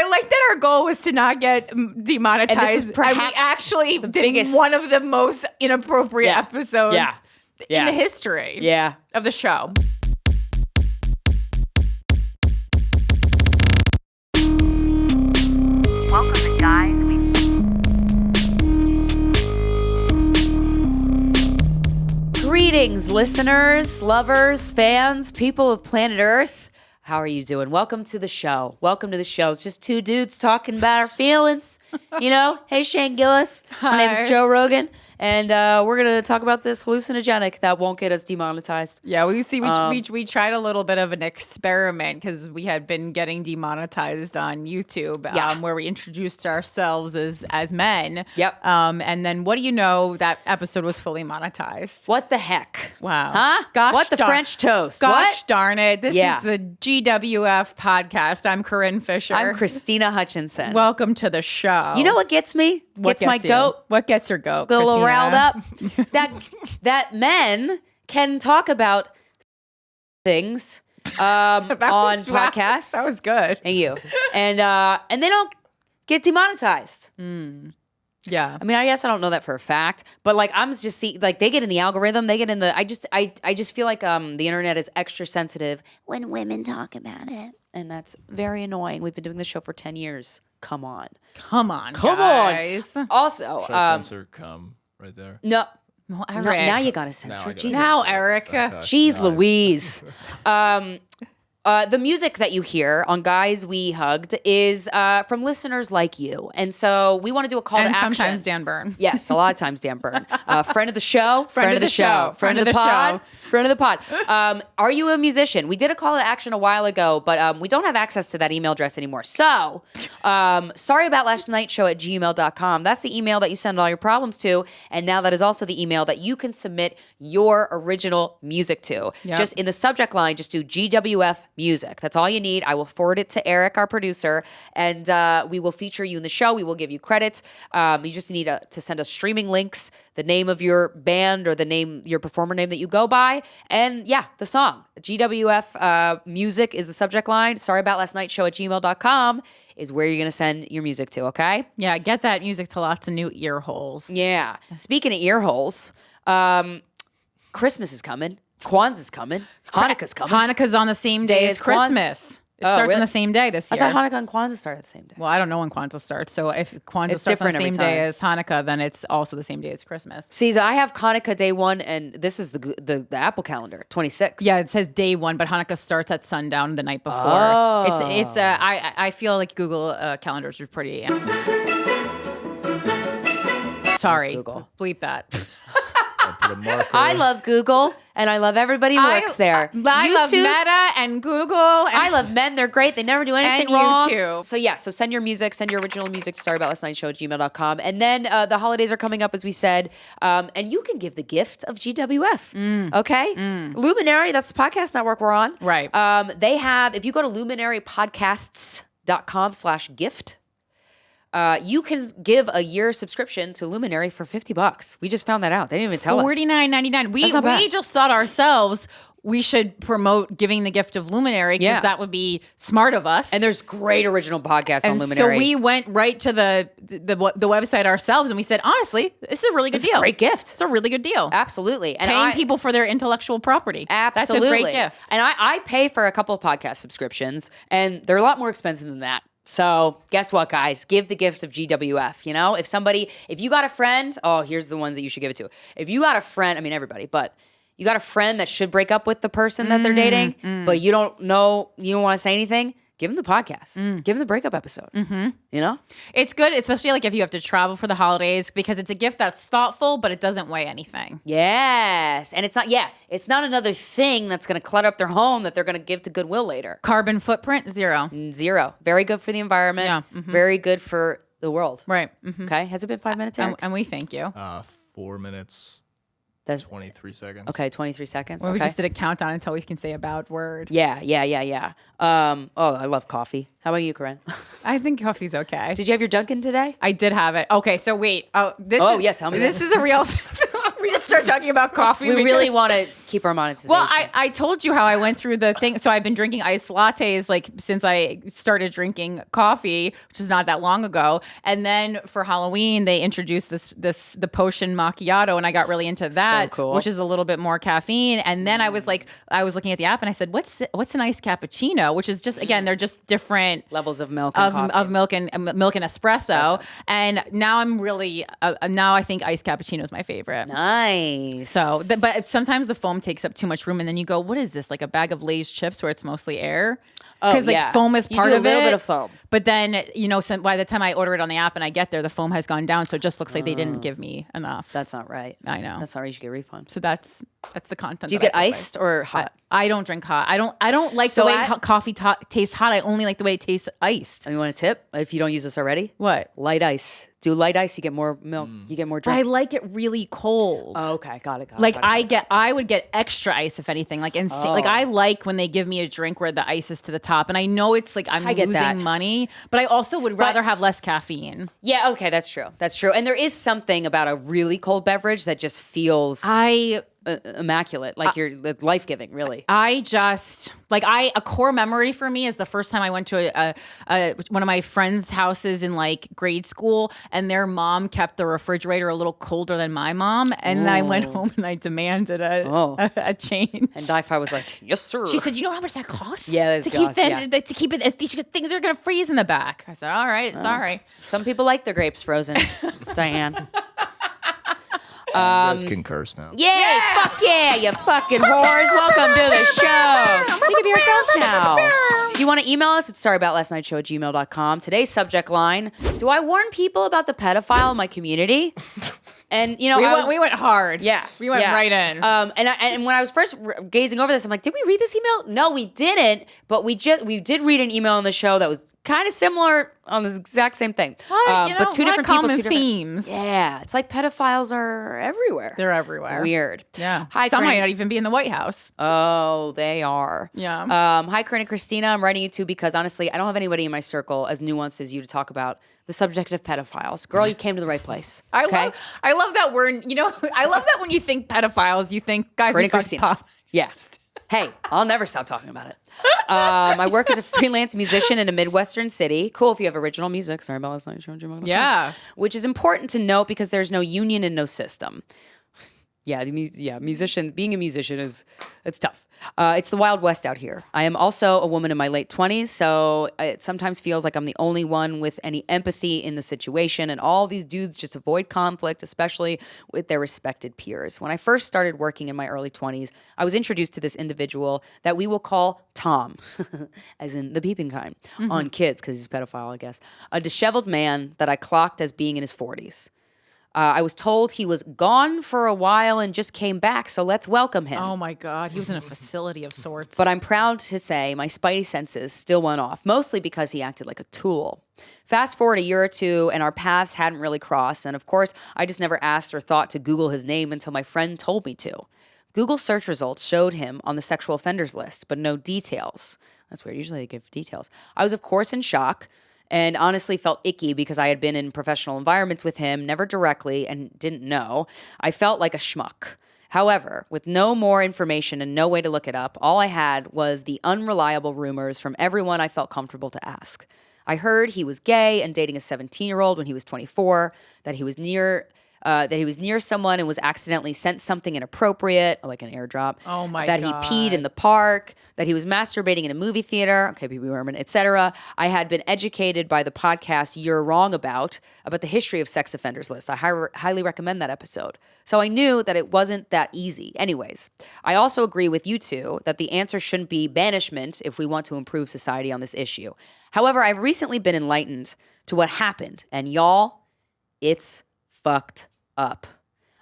I like that our goal was to not get demonetized. And this is perhaps we actually did biggest... one of the most inappropriate episodes in the history of the show. Welcome to Guys We... Greetings, listeners, lovers, fans, people of planet Earth. How are you doing? Welcome to the show. Welcome to the show. It's just two dudes talking about our feelings. Hey, Shane Gillis. My name's Joe Rogan. And we're going to talk about this hallucinogenic that won't get us demonetized. Yeah, we tried a little bit of an experiment because we had been getting demonetized on YouTube where we introduced ourselves as men. Yep. And then what do you know? That episode was fully monetized. What the heck? Wow. Huh? Gosh, what the French toast? Gosh darn it. This is the GWF podcast. I'm Corinne Fisher. I'm Krystyna Hutchinson. Welcome to the show. You know what gets me? What gets my you? goat? What gets your goat? The little Krystyna? riled up. that men can talk about things on podcasts. That was good. Thank you. And they don't get demonetized. Yeah. I mean, I guess I don't know that for a fact, but I'm just they get in the algorithm. They get in the. I just feel like the internet is extra sensitive when women talk about it, and that's very annoying. We've been doing this show for 10 years. Come on, guys. Also, should I censor "come" right there? No. Well, No, now you gotta censor it. Now, Eric. Jeez Louise. The music that you hear on Guys We Hugged is from listeners like you. And so we want to do a call to action. And sometimes Dan Byrne. Yes, a lot of times Dan Byrne. Friend of the show, friend of the show, friend of the pod, friend of the pod. Are you a musician? We did a call to action a while ago, but we don't have access to that email address anymore. So, SorryAboutLastNightShow@gmail.com. That's the email that you send all your problems to. And now that is also the email that you can submit your original music to. Yep. Just in the subject line, just do GWF music. That's all you need. I will forward it to Eric, our producer, and we will feature you in the show. We will give you credits. You just need to send us streaming links, the name of your band or your performer name that you go by, and the song. GWF music is the subject line. SorryAboutLastNightShow@gmail.com is where you're going to send your music to, okay? Yeah, get that music to lots of new ear holes. Yeah. Speaking of ear holes, Christmas is coming. Kwanzaa's coming. Hanukkah's coming. Hanukkah's on the same day as Christmas. It starts on the same day this year. I thought Hanukkah and Kwanzaa started the same day. Well, I don't know when Kwanzaa starts. So if Kwanzaa starts on the same day as Hanukkah, then it's also the same day as Christmas. See, I have Hanukkah day 1, and this is the Apple calendar, 26. Yeah, it says day 1, but Hanukkah starts at sundown the night before. Oh. I feel like Google calendars are pretty. Sorry, Google. Bleep that. Put a marker. I love Google, and I love everybody who works there. I love Meta and Google. And I love men. They're great. They never do anything and wrong. You too. So send your music, send your original music to SorryAboutLastNightShow@gmail.com. And then the holidays are coming up, as we said, and you can give the gift of GWF, okay? Luminary, that's the podcast network we're on. Right. They have, if you go to luminarypodcasts.com/gift, you can give a year subscription to Luminary for $50. We just found that out. They didn't even tell us. $49.99. We just thought ourselves we should promote giving the gift of Luminary because that would be smart of us. And there's great original podcasts on Luminary. So we went right to the website ourselves and we said, honestly, this is a really good deal. A great gift. It's a really good deal. Absolutely. And paying people for their intellectual property. Absolutely. That's a great gift. And I pay for a couple of podcast subscriptions, and they're a lot more expensive than that. So guess what, guys? Give the gift of GWF. If you got a friend, here's the ones that you should give it to. If you got a friend, I mean everybody, but you got a friend that should break up with the person that they're dating, but you don't want to say anything, give them the podcast. Give them the breakup episode. It's good, especially if you have to travel for the holidays, because it's a gift that's thoughtful, but it doesn't weigh anything. Yes. And it's not another thing that's going to clutter up their home that they're going to give to Goodwill later. Carbon footprint, 0. 0. Very good for the environment. Yeah. Very good for the world. Right. Okay. Has it been 5 minutes, Eric? And we thank you. 4 minutes. That's 23 seconds. Okay, 23 seconds. Well, okay. We just did a countdown until we can say a bad word. Yeah. I love coffee. How about you, Corinne? I think coffee's okay. Did you have your Dunkin' today? I did have it. Okay, so wait. Tell me. This is a real. We just start we're talking about coffee. We really want to keep our monetization. Well, I told you how I went through the thing. So I've been drinking iced lattes like since I started drinking coffee, which is not that long ago. And then for Halloween, they introduced the potion macchiato, and I got really into that, cool. which is a little bit more caffeine. And then I was looking at the app, and I said, "What's an iced cappuccino?" Which is just again, they're just different levels of milk and coffee. of milk and espresso. And now I'm really now I think iced cappuccino is my favorite. Nice. So, but sometimes the foam takes up too much room, and then you go, "What is this? Like a bag of Lay's chips where it's mostly air?" Because foam is part of it. A little bit of foam. But then by the time I order it on the app and I get there, the foam has gone down, so it just looks like they didn't give me enough. That's not right. I know. That's not right. You should get a refund. So that's the content. Do you get iced or hot? I don't drink hot. I don't like the way coffee tastes hot. I only like the way it tastes iced. You want a tip? If you don't use this already, What? light ice. Do light ice. You get more milk. You get more But I drink. like it really cold. Oh, okay, got it. I would get extra ice if anything. Like like I like when they give me a drink where the ice is to the top, and I know it's like I'm get that. losing money, but I also would rather have less caffeine. Yeah, okay, that's true. That's true. And there is something about a really cold beverage that just feels immaculate, like you're life-giving, really. I just a core memory for me is the first time I went to one of my friends' houses in like grade school, and their mom kept the refrigerator a little colder than my mom, and then I went home and I demanded a change. And Di-Fi was like, "Yes, sir." She said, "You know how much that costs? Yeah, to keep it. Things are gonna freeze in the back." I said, "All right, sorry." Some people like their grapes frozen. Diane. You guys can curse now. Yay! Fuck yeah, you fucking whores. Welcome to the show. We can be ourselves now. If you want to email us, it's sorryaboutlasnightshow@gmail.com. Today's subject line: do I warn people about the pedophile in my community? And we went hard. Yeah, we went right in. And when I was first gazing over this, I'm like, did we read this email? No, we didn't. But we did read an email on the show that was kind of similar on the exact same thing. But two different people, common two different themes. Yeah, it's like pedophiles are everywhere. They're everywhere. Weird. Yeah. Hi, Some Corinne. might not even be in the White House. Oh, they are. Yeah. Hi, Corinne and Krystyna. I'm writing you too because honestly, I don't have anybody in my circle as nuanced as you to talk about the subject of pedophiles. Girl, you came to the right place. I love that word. I love that when you think pedophiles, you think guys Corinne who and fuck Krystyna. pot. Yes. Hey, I'll never stop talking about it. I work as a freelance musician in a Midwestern city. Cool if you have original music. Sorry about last night. Yeah. Which is important to note because there's no union and no system. Being a musician it's tough. It's the Wild West out here. I am also a woman in my late 20s, so it sometimes feels like I'm the only one with any empathy in the situation, and all these dudes just avoid conflict, especially with their respected peers. When I first started working in my early 20s, I was introduced to this individual that we will call Tom, as in the peeping kind, on kids, because he's a pedophile, I guess. A disheveled man that I clocked as being in his 40s. I was told he was gone for a while and just came back, so let's welcome him. Oh my God, he was in a facility of sorts. But I'm proud to say my spidey senses still went off, mostly because he acted like a tool. Fast forward a year or two, and our paths hadn't really crossed, and of course, I just never asked or thought to Google his name until my friend told me to. Google search results showed him on the sexual offenders list, but no details. That's weird. Usually they give details. I was, of course, in shock. And honestly felt icky because I had been in professional environments with him, never directly, and didn't know. I felt like a schmuck. However, with no more information and no way to look it up, all I had was the unreliable rumors from everyone I felt comfortable to ask. I heard he was gay and dating a 17-year-old when he was 24, that he was near someone and was accidentally sent something inappropriate, like an airdrop. Oh my God. That he peed in the park, that he was masturbating in a movie theater, okay, Pee Wee Herman, etc. I had been educated by the podcast You're Wrong about the history of sex offenders list. I highly recommend that episode. So I knew that it wasn't that easy. Anyways, I also agree with you two that the answer shouldn't be banishment if we want to improve society on this issue. However, I've recently been enlightened to what happened, and y'all, it's fucked up.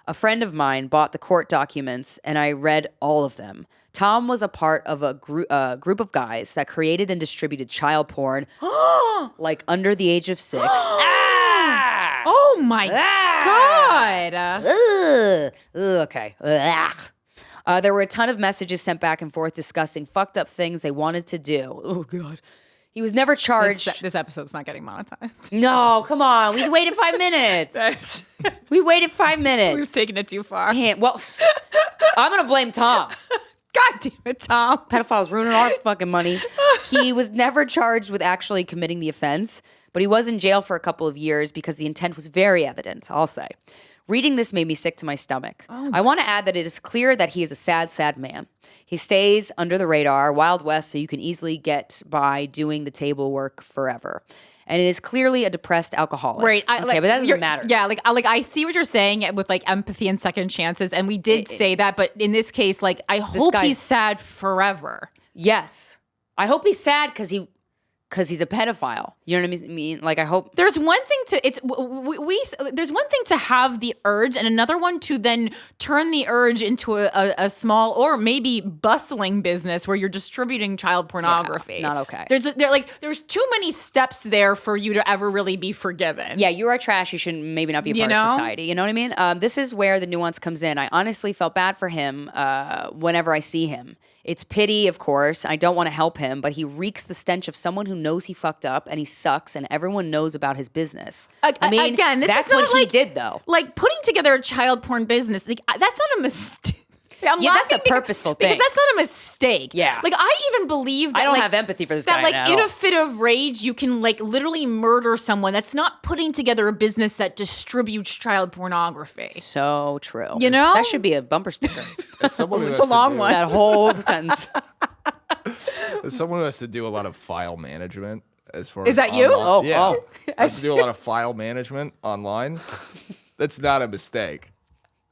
A friend of mine bought the court documents and I read all of them. Tom was a part of a group of guys that created and distributed child porn, like under the age of 6. Oh my God. Okay. There were a ton of messages sent back and forth discussing fucked up things they wanted to do. Oh God. He was never charged. This episode's not getting monetized. No, come on. We waited 5 minutes. We waited 5 minutes. We've taken it too far. Damn. Well, I'm going to blame Tom. God damn it, Tom. Pedophiles ruining our fucking money. He was never charged with actually committing the offense, but he was in jail for a couple of years because the intent was very evident, I'll say. Reading this made me sick to my stomach. I want to add that it is clear that he is a sad, sad man. He stays under the radar, Wild West, so you can easily get by doing the table work forever. And it is clearly a depressed alcoholic. Right. But that doesn't matter. Yeah, I see what you're saying with like empathy and second chances, and we did say that, but in this case, like I hope he's sad forever. Yes. I hope he's sad because he's a pedophile. You know what I mean? Like, I hope there's one thing to there's one thing to have the urge, and another one to then turn the urge into a small or maybe bustling business where you're distributing child pornography. Yeah, not okay. There's too many steps there for you to ever really be forgiven. Yeah, you are trash. You should maybe not be a part of society. You know what I mean? This is where the nuance comes in. I honestly felt bad for him whenever I see him. It's pity, of course. I don't want to help him, but he reeks the stench of someone who knows he fucked up and he sucks and everyone knows about his business. I mean, again, that's what he did, though. Like putting together a child porn business, like that's not a mistake. That's a purposeful thing. Because that's not a mistake. Yeah. Like, I even believe that, I don't have empathy for this guy that, at in all. a fit of rage, you can, like, literally murder someone. That's not putting together a business that distributes child pornography. So true. You know? That should be a bumper sticker. It's a long one. That whole sentence. As someone who has to do a lot of file management as far Is as that you? online, yeah. Oh. I have to do a lot of file management online. That's not a mistake.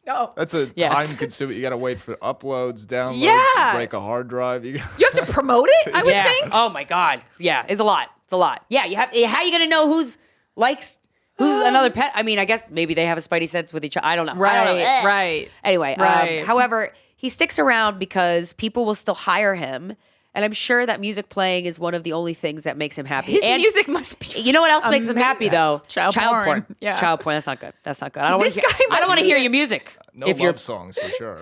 No. That's a time-consuming. You got to wait for uploads, downloads, Yeah. you break a hard drive. You have to promote it, I would think. Oh, my God. Yeah, it's a lot. It's a lot. Yeah, you have. How are you going to know who's another pet? I mean, I guess maybe they have a spidey sense with each other. I don't know. Right. Anyway, Right. However, he sticks around because people will still hire him. And I'm sure that music playing is one of the only things that makes him happy. His and music must be. You know what else makes him happy, though? Child porn. Yeah. Child porn. That's not good. That's not good. I don't This guy want must to be- hear your music. No if you're love songs for sure.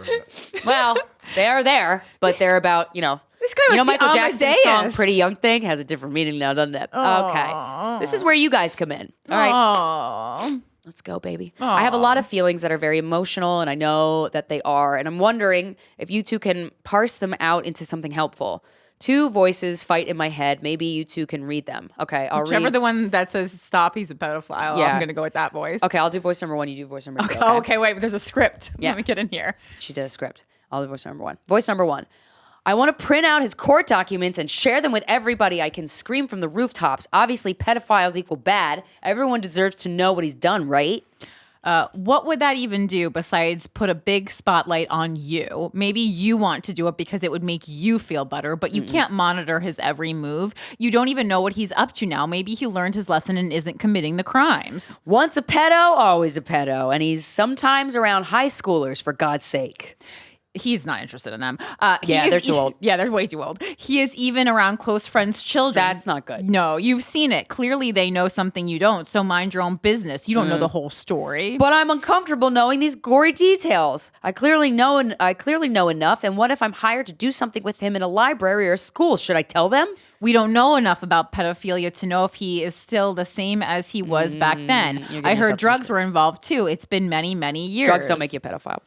well, they are there, but they're about This guy you know must be Michael Jackson's song Amadeus. "Pretty Young Thing" has a different meaning now, doesn't it? Okay, this is where you guys come in. All right. Aww. Let's go, baby. I have a lot of feelings that are very emotional, and I know that they are. And I'm wondering if you two can parse them out into something helpful. Two voices fight in my head. Maybe you two can read them. Okay, I'll Whichever read. the one that says stop, he's a pedophile. Yeah. I'm going to go with that voice. Okay, I'll do voice number 1. You do voice number 2. Okay, wait, but there's a script. Yeah. Let me get in here. She did a script. I'll do voice number 1. Voice number 1. I want to print out his court documents and share them with everybody. I can scream from the rooftops. Obviously, pedophiles equal bad. Everyone deserves to know what he's done, right? What would that even do besides put a big spotlight on you? Maybe you want to do it because it would make you feel better, but you can't monitor his every move. You don't even know what he's up to now. Maybe he learned his lesson and isn't committing the crimes. Once a pedo, always a pedo. And he's sometimes around high schoolers, for God's sake. He's not interested in them. They're too old. Yeah, they're way too old. He is even around close friends' children. That's not good. No, you've seen it. Clearly, they know something you don't. So mind your own business. You don't know the whole story. But I'm uncomfortable knowing these gory details. I clearly know enough. And what if I'm hired to do something with him in a library or a school? Should I tell them? We don't know enough about pedophilia to know if he is still the same as he was back then. I heard drugs were involved too. It's been many, many years. Drugs don't make you a pedophile.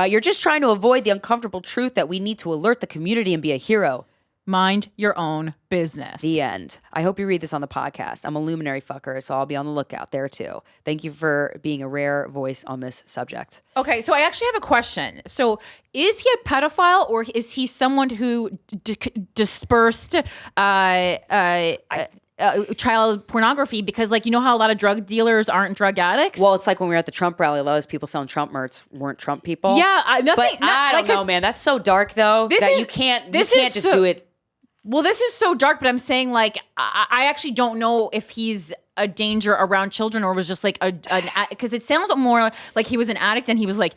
You're just trying to avoid the uncomfortable truth that we need to alert the community and be a hero. Mind your own business. The end. I hope you read this on the podcast. I'm a luminary fucker, so I'll be on the lookout there too. Thank you for being a rare voice on this subject. Okay, so I actually have a question. So is he a pedophile or is he someone who dispersed child pornography? Because, like, you know how a lot of drug dealers aren't drug addicts? Well, it's like when we were at the Trump rally, a lot of those people selling Trump merch weren't Trump people. Yeah, I don't know, man. That's so dark, though, you can't just do it. Well, this is so dark, but I'm saying, like, I actually don't know if he's a danger around children or was just like because it sounds more like he was an addict and he was like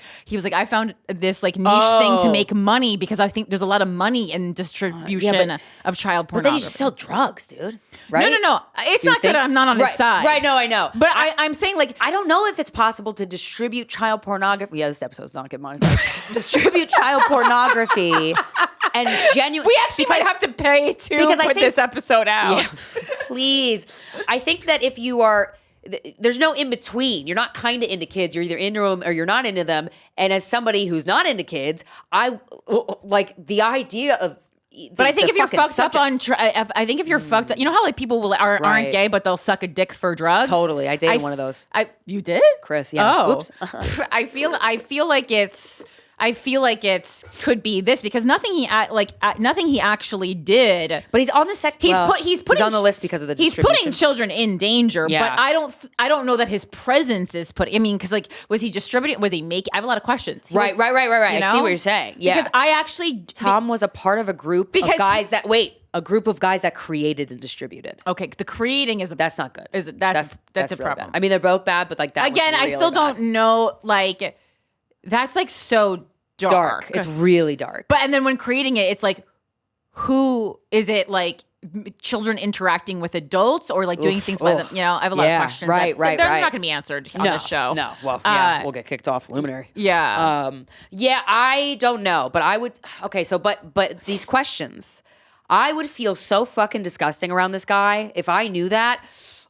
I found this like niche thing to make money because I think there's a lot of money in distribution of child pornography. But then you just sell drugs, dude. Right? No. It's not that I'm not on his side. Right, no, I know. But I'm saying, like, I don't know if it's possible to distribute child pornography. Yeah, this episode's not getting monetized. Distribute child pornography and genuine. We actually might have to pay to put this episode out. Yeah, please. I think that if you are, there's no in between. You're not kind of into kids. You're either into them or you're not into them. And as somebody who's not into kids, I like the idea of. But I think if you're fucked up on, I think if you're fucked up, you know how like people aren't gay, but they'll suck a dick for drugs. Totally, I dated one of those. You did, Chris? Yeah. Oh, Oops. I feel like it's could be this because nothing he actually did. But he's on the he's on the list because of the distribution. He's putting children in danger. Yeah. But I don't know that his presence is put. I mean, because like, was he distributing? Was he making? I have a lot of questions. Right. You I know? see what you're saying. Yeah. Because I actually Tom was a part of a group of guys a group of guys that created and distributed. Okay, the creating is that's not good. That's a really problem. Bad. I mean, they're both bad, but like that again, was really I still bad. don't know. Like, that's like so dark. It's really dark. But and then when creating it, it's like, who is it? Like children interacting with adults or like doing things by them? You know, I have a lot of questions. Right. They're not going to be answered on this show. No. Well, yeah, we'll get kicked off Luminary. Yeah. Yeah. I don't know, but I would. Okay. So, but these questions, I would feel so fucking disgusting around this guy if I knew that.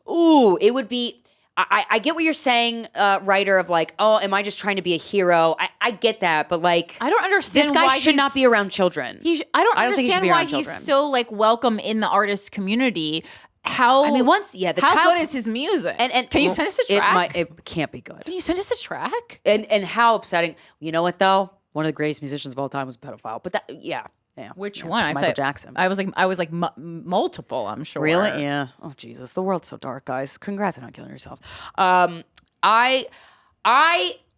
Ooh, it would be. I get what you're saying, writer, of like, oh, am I just trying to be a hero? I get that, but like, I don't understand. This guy why should not be around children. I don't think he should understand be why around he's children. still like welcome in the artist community. How I mean, how good is his music? And can you send us a track? It can't be good. Can you send us a track? And how upsetting. You know what though? One of the greatest musicians of all time was a pedophile. But that, yeah. Which one? Michael Jackson. I was like multiple. I'm sure. Really? Yeah. Oh Jesus, the world's so dark, guys. Congrats on not killing yourself.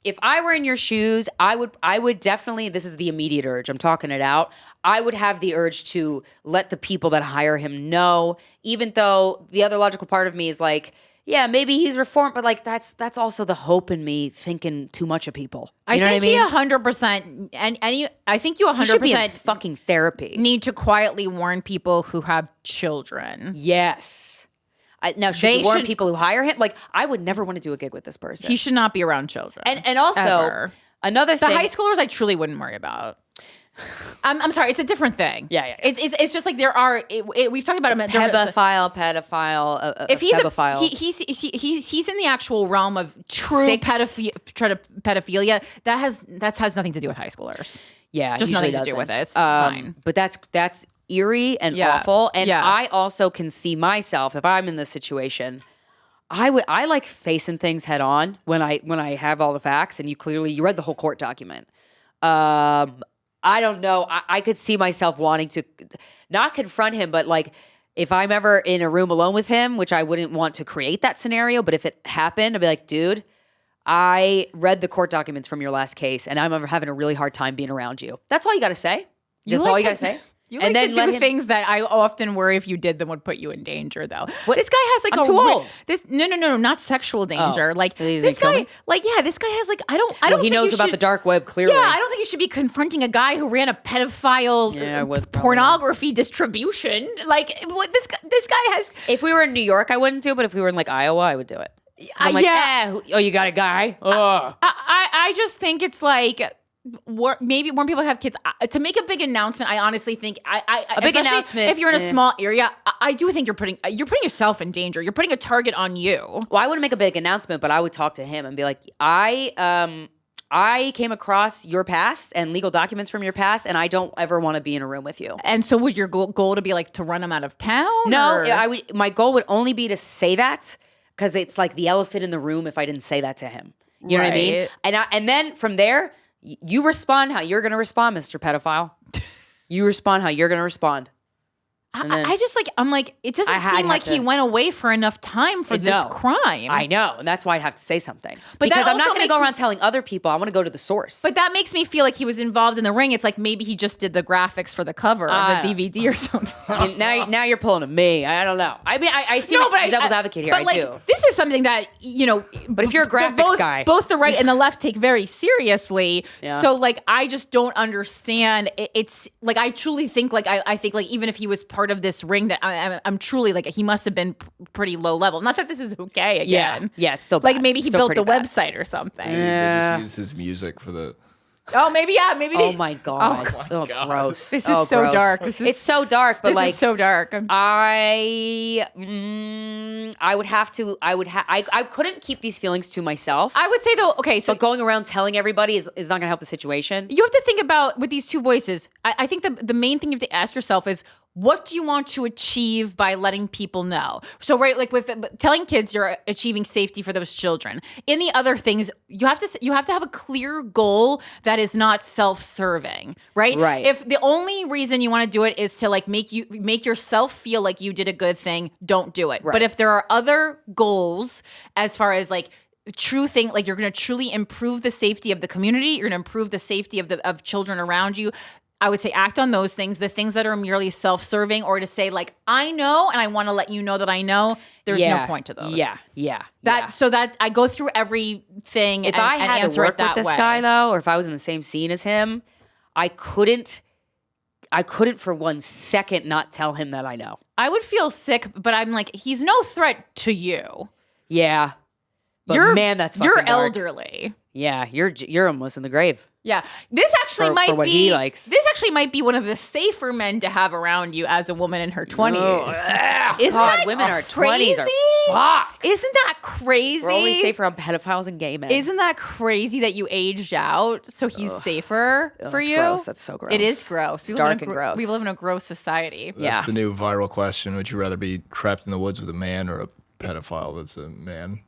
If I were in your shoes, I would definitely. This is the immediate urge. I'm talking it out. I would have the urge to let the people that hire him know, even though the other logical part of me is like, yeah, maybe he's reformed, but like that's also the hope in me thinking too much of people. You know what I mean? I think 100%, and I think you 100% should be in fucking therapy. Need to quietly warn people who have children. Yes. Now, should you warn people who hire him? Like, I would never want to do a gig with this person. He should not be around children. And also, ever. Another thing. The high schoolers, I truly wouldn't worry about. I'm sorry, it's a different thing. Yeah. It's just like there are. We've talked about him. Pedophile. If he's pedophile. He's in the actual realm of true pedophilia. That has nothing to do with high schoolers. Yeah, just nothing to do with it. It's fine. But that's eerie and awful. And I also can see myself if I'm in this situation. I like facing things head on when I have all the facts and you read the whole court document. I don't know. I could see myself wanting to not confront him, but like if I'm ever in a room alone with him, which I wouldn't want to create that scenario, but if it happened, I'd be like, dude, I read the court documents from your last case and I'm having a really hard time being around you. That's all you got to say. That's all you got to say. You like to do things that I often worry if you did them would put you in danger, though. This guy has like I'm too old. No, not sexual danger. Like this guy, this guy has like I don't. He knows about the dark web clearly. Yeah, I don't think you should be confronting a guy who ran a pedophile pornography distribution. Like this guy has. If we were in New York, I wouldn't do it. But if we were in like Iowa, I would do it. I'm like, you got a guy. I just think it's like. Maybe when people have kids to make a big announcement. I honestly think a big announcement. If you're in a small area, I do think you're putting yourself in danger. You're putting a target on you. Well, I wouldn't make a big announcement, but I would talk to him and be like, I came across your past and legal documents from your past, and I don't ever want to be in a room with you. And so, would your goal to be like to run him out of town? No, my goal would only be to say that because it's like the elephant in the room. If I didn't say that to him, you know what I mean? And then from there. You respond how you're going to respond, Mr. Pedophile. You respond how you're going to respond. I just like, I'm like, it doesn't seem like he went away for enough time for this crime. I know. And that's why I'd have to say something. But because I'm not going to go around telling other people. I want to go to the source. But that makes me feel like he was involved in the ring. It's like maybe he just did the graphics for the cover of the DVD or something. now you're pulling to me. I don't know. I mean, I see devil's advocate here. But I do. This is something that, But if you're a graphics guy. Both the right and the left take very seriously. Yeah. So like, I just don't understand. It's like, I truly think like, I think like, even if he was part of this ring that I'm truly like he must have been pretty low level. Not that this is okay again. Yeah, it's still bad. Like maybe he built the website or something. They just use his music for the Oh, maybe maybe. Oh my god. Oh, gross. This is so gross. dark. It's so dark, but This like is so dark. I would have to. I couldn't keep these feelings to myself. I would say though, okay, so But going around telling everybody is not going to help the situation. you have to think about with these two voices. I think the main thing you have to ask yourself is, what do you want to achieve by letting people know? So, right, like with telling kids you're achieving safety for those children. In the other things, you have to have a clear goal that is not self-serving, right? Right. If the only reason you want to do it is to like make yourself feel like you did a good thing, don't do it. Right. But if there are other goals as far as like true thing, like you're going to truly improve the safety of the community, you're going to improve the safety of children around you, I would say act on those things. The things that are merely self-serving, or to say like, I know and I want to let you know that I know, there's no point to those. Yeah. So that I go through everything. If and, I and had to answer work it that with this way. guy though, or if I was in the same scene as him, I couldn't for 1 second not tell him that I know. I would feel sick, but I'm like, he's no threat to you. Yeah. But man, that's fucking you're dark. elderly. Yeah, you're almost in the grave. Yeah, this actually For what he likes. This actually might be one of the safer men to have around you as a woman in her 20s. Isn't God, that women in our crazy? 20s are fucked. Isn't that crazy? We're only safer on pedophiles and gay men. Isn't that crazy that you aged out so he's safer for that's you? gross. That's so gross. It is gross. It's dark and gross. We live in a gross society. That's the new viral question. Would you rather be trapped in the woods with a man or a pedophile that's a man?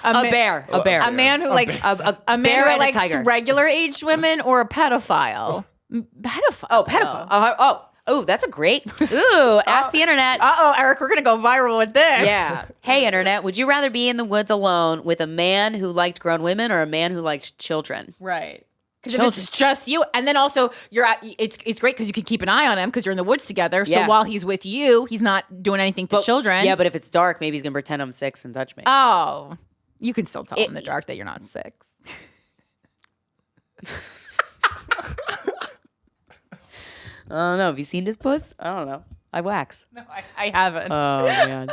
A bear. A man who likes a man bear who and a likes tiger. regular aged women, or a pedophile. Pedophile. Oh, pedophile. Oh, that's a great. Ooh, ask the internet. Eric, we're gonna go viral with this. Yeah. Hey, internet. Would you rather be in the woods alone with a man who liked grown women or a man who liked children? Right. Because if it's just you, and then also it's great because you can keep an eye on him because you're in the woods together. So Yeah. while he's with you, he's not doing anything to children. Yeah, but if it's dark, maybe he's gonna pretend I'm 6 and touch me. Oh, you can still tell in the dark that you're not 6. I don't know. Have you seen this puss? I don't know. I wax. No, I haven't. Oh man,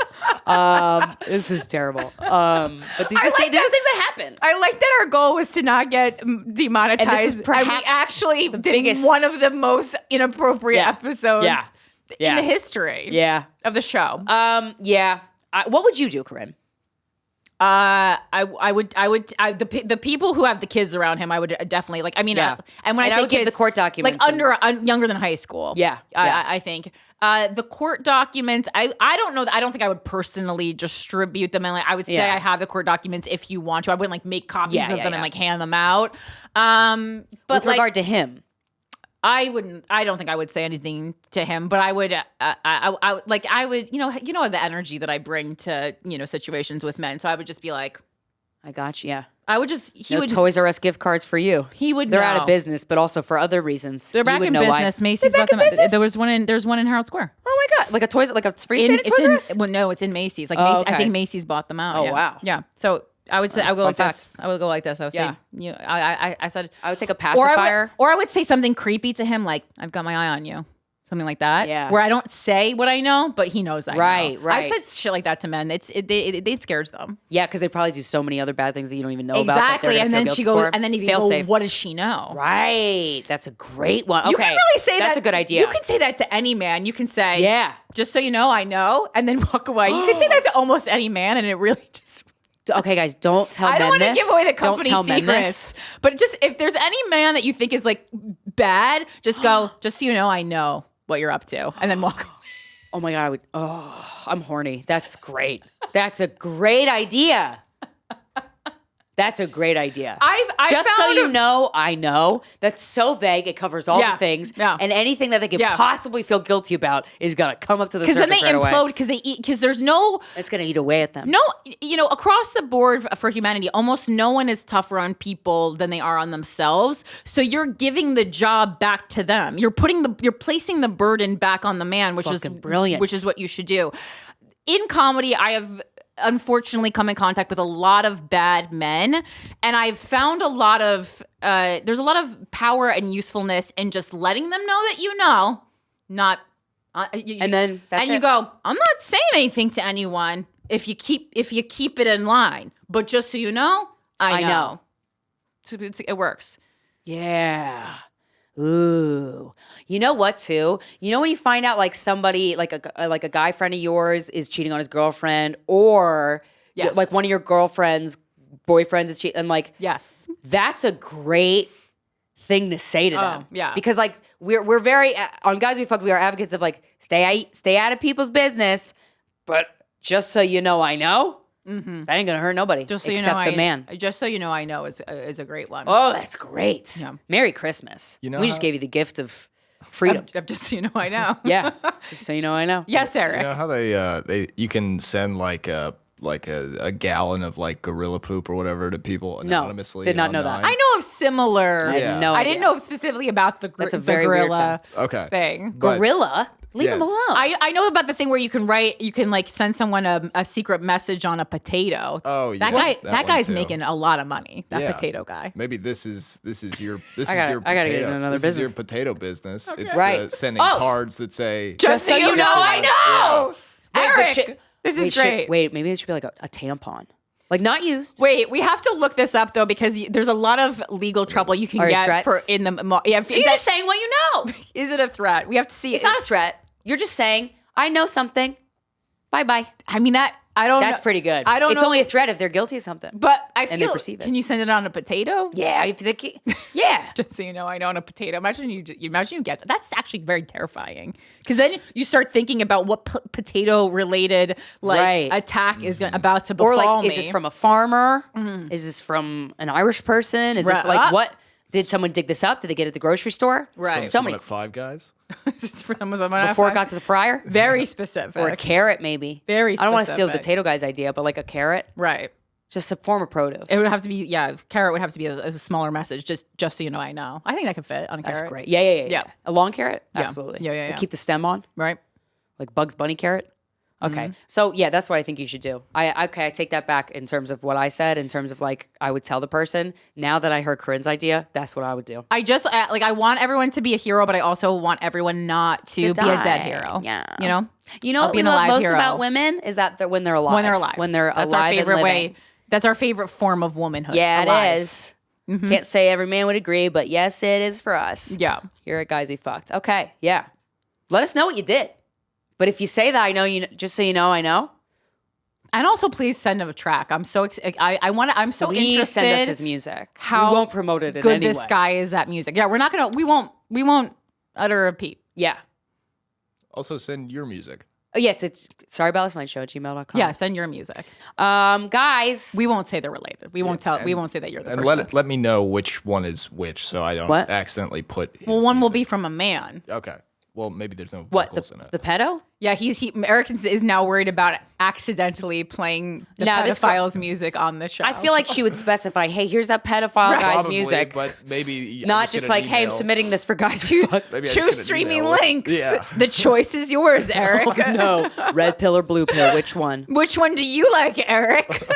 this is terrible. But these are things that happen. I like that our goal was to not get demonetized. And this is perhaps we actually did biggest- one of the most inappropriate episodes in the history Yeah. of the show. Yeah. What would you do, Corinne? The people who have the kids around him, I would definitely like. I mean, Yeah. and when And I I say would give kids, the court documents like and- younger than high school. Yeah. I think the court documents. I don't know. I don't think I would personally distribute them. And like, I would say Yeah. I have the court documents if you want to. I wouldn't like make copies of them and like hand them out. But With like, regard to him. I wouldn't. I don't think I would say anything to him, but I would. I would. You know the energy that I bring to situations with men. So I would just be like, I got you. Yeah. I would just. He No would. Toys R Us gift cards for you. He would. They're out know. of business, but also for other reasons. They're back in business. Macy's They're back bought in them. business? There's one in Herald Square. Oh my god! Like a freestanding Toys R Us? Well, no, it's in Macy's. Like Oh, Macy's, okay. I think Macy's bought them out. Oh, yeah. wow. Yeah. So I would say I would go fun like this. I would go like this. I would say I said I would take a or pacifier. I would say something creepy to him like, I've got my eye on you. Something like that. Yeah. Where I don't say what I know, but he knows I know. Right. I've said shit like that to men. It scares them. Yeah, because they probably do so many other bad things that you don't even know about. Exactly. That And then she goes, and then you fail go, safe. what does she know? Right. That's a great one. Okay. You can really say That's that. a good idea. You can say that to any man. You can say, Yeah. just so you know, I know, and then walk away. You can say that to almost any man, and it really just. Okay, guys, don't tell I don't men want to this. give away the company Don't tell men secrets, this. but just if there's any man that you think is like bad, just go. Just so you know, I know what you're up to, and then walk away. Oh my god, I'm horny. That's great. That's a great idea. That's a great idea. I Just so found you know, I know. That's so vague. It covers all Yeah, the things. yeah. And anything that they could Yeah. possibly feel guilty about is going to come up to the surface because then they right implode away. because there's no. It's going to eat away at them. No, across the board for humanity, almost no one is tougher on people than they are on themselves. So you're giving the job back to them. You're placing the burden back on the man, which is Fucking brilliant. Which is what you should do. In comedy, I have unfortunately come in contact with a lot of bad men, and I've found there's a lot of power and usefulness in just letting them know that you know, not. And then that's you it. go, I'm not saying anything to anyone if you keep it in line, but just so you know, I know. It works. Yeah. Ooh. You know what, too? You know when you find out like somebody, like a guy friend of yours is cheating on his girlfriend, or like one of your girlfriend's boyfriends is cheating, and like that's a great thing to say to them. Yeah. Because like we're very on Guys We Fuck, we are advocates of like stay out of people's business, but just so you know, I know. Mm-hmm. That ain't gonna hurt nobody Just so except you know, the man. Just so you know, I know is a great one. Oh, that's great. Yeah. Merry Christmas. You know we just gave you the gift of freedom. Just so you know, I know. Yeah. Just so you know, I know. Yes, Eric. You know how you can send like a gallon of like gorilla poop or whatever to people anonymously? Did not know that. I know of similar. I had no I idea. didn't know specifically about the That's a very weird gorilla Okay. thing. Gorilla? Leave him alone. I know about the thing where you can like send someone a secret message on a potato. Oh, that yeah. guy. That guy's one, too. making a lot of money. That Yeah. potato guy. Maybe this is your I gotta get into another This is your business. potato business. It's Right. Sending Oh. cards that say Just so you know, I know. Wait, Eric, this is great. Wait, maybe it should be like a tampon. Like not used. Wait, we have to look this up though because there's a lot of legal trouble you can Are get threats? for in the. Yeah, You're just saying what you know. Is it a threat? We have to see. It's not a threat. You're just saying, I know something. Bye-bye. I mean that I don't. That's know. pretty good. I don't. It's know. only a threat if they're guilty of something. But I and they feel. perceive it. Can you send it on a potato? Yeah. Yeah. Just so you know, I know on a potato. Imagine you get that. That's actually very terrifying because then you start thinking about what potato related attack is about to befall Or like, me. is this from a farmer? Is this from an Irish person? Is this like what? Did someone dig this up? Did they get it at the grocery store? Right. So someone many. at Five Guys. Is this from Before it got to the fryer? very specific Or a carrot, maybe. Very I don't want to steal the specific. potato guy's idea, but like a carrot, right. just a form of produce. It would have to be carrot would have to be a smaller message. Just so you know, I know. I think that could fit on a That's carrot. great. Yeah. Yeah. A long carrot? Yeah. Absolutely. Yeah. Like keep the stem on, Right. like Bugs Bunny carrot. Okay. So yeah, that's what I think you should do. I take that back in terms of what I said, in terms of like I would tell the person. Now that I heard Corinne's idea, that's what I would do. I just I want everyone to be a hero, but I also want everyone not to be a die. dead hero. Yeah. You know what we being love alive most hero. about women is that when they're alive. When they're alive. When they're That's alive our favorite and way. living. That's our favorite form of womanhood. Yeah, alive. it is. Can't say every man would agree, but yes, it is for us. Yeah. Here at Guys We Fucked. Okay, yeah. Let us know what you did. But if you say that, I know you. Just so you know, I know. And also, please send him a track. I'm so I want to. I'm so Please interested. send us his music. How we won't promote it in good any this way. guy is at music. Yeah, we're not gonna. We won't utter a peep. Yeah. Also, send your music. Oh, yeah, it's SorryAboutLastNightShow at gmail.com. Yeah, send your music. Guys. We won't say they're related. We won't tell. We won't say that you're the And person. let me know which one is which, so I don't What? accidentally put. His Well, one will music. be from a man. Okay. Well, maybe there's no What? vocals in it. The pedo? Yeah, Eric is now worried about accidentally playing the Now, this pedophile's music on the show. I feel like she would specify, hey, here's that pedophile guy's Probably, music. but maybe Not just like, hey, I'm submitting this for Guys We Fucked. Maybe I just two get an streaming email. links. Yeah. The choice is yours, Eric. No, red pill or blue pill, which one? Which one do you like, Eric?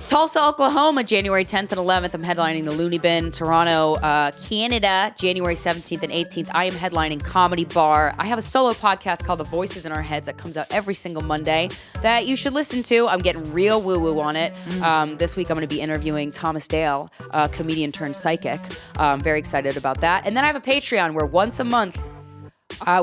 Tulsa, Oklahoma, January 10th and 11th. I'm headlining the Looney Bin. Toronto, Canada, January 17th and 18th. I am headlining Comedy Bar. I have a solo podcast called The Voices in Our Heads that comes out every single Monday that you should listen to. I'm getting real woo-woo on it. This week, I'm going to be interviewing Thomas Dale, a comedian turned psychic. I'm very excited about that. And then I have a Patreon where once a month,